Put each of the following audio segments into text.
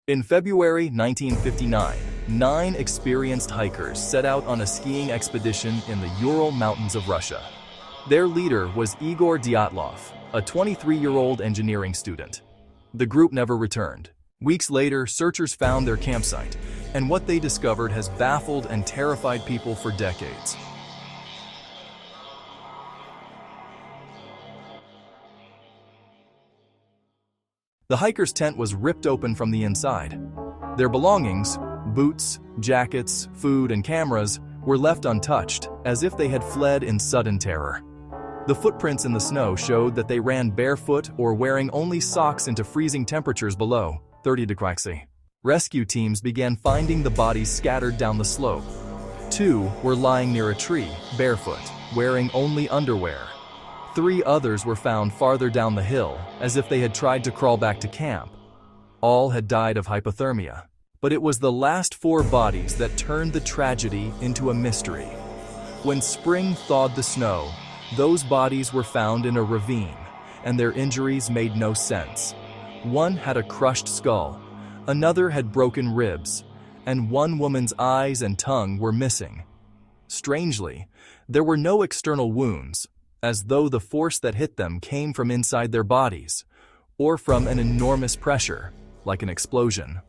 In February 1959, 9 experienced hikers set out on a skiing expedition in the Ural Mountains of Russia. Their leader was Igor Dyatlov, a 23-year-old engineering student. The group never returned. Weeks later, searchers found their campsite, and what they discovered has baffled and terrified people for decades. The hiker's tent was ripped open from the inside. Their belongings, boots, jackets, food, and cameras, were left untouched, as if they had fled in sudden terror. The footprints in the snow showed that they ran barefoot or wearing only socks into freezing temperatures below 30 degrees Celsius. Rescue teams began finding the bodies scattered down the slope. 2 were lying near a tree, barefoot, wearing only underwear. 3 others were found farther down the hill, as if they had tried to crawl back to camp. All had died of hypothermia. But it was the last 4 bodies that turned the tragedy into a mystery. When spring thawed the snow, those bodies were found in a ravine, and their injuries made no sense. One had a crushed skull, another had broken ribs, and one woman's eyes and tongue were missing. Strangely, there were no external wounds, as though the force that hit them came from inside their bodies, or from an enormous pressure, like an explosion.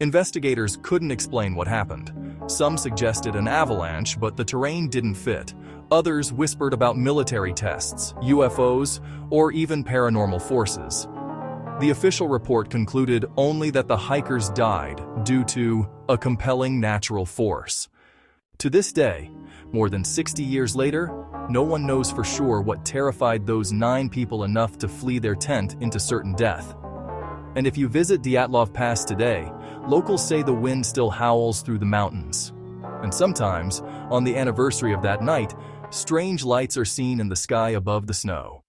Investigators couldn't explain what happened. Some suggested an avalanche, but the terrain didn't fit. Others whispered about military tests, UFOs, or even paranormal forces. The official report concluded only that the hikers died due to a compelling natural force. To this day, more than 60 years later, no one knows for sure what terrified those 9 people enough to flee their tent into certain death. And if you visit Dyatlov Pass today, locals say the wind still howls through the mountains. And sometimes, on the anniversary of that night, strange lights are seen in the sky above the snow.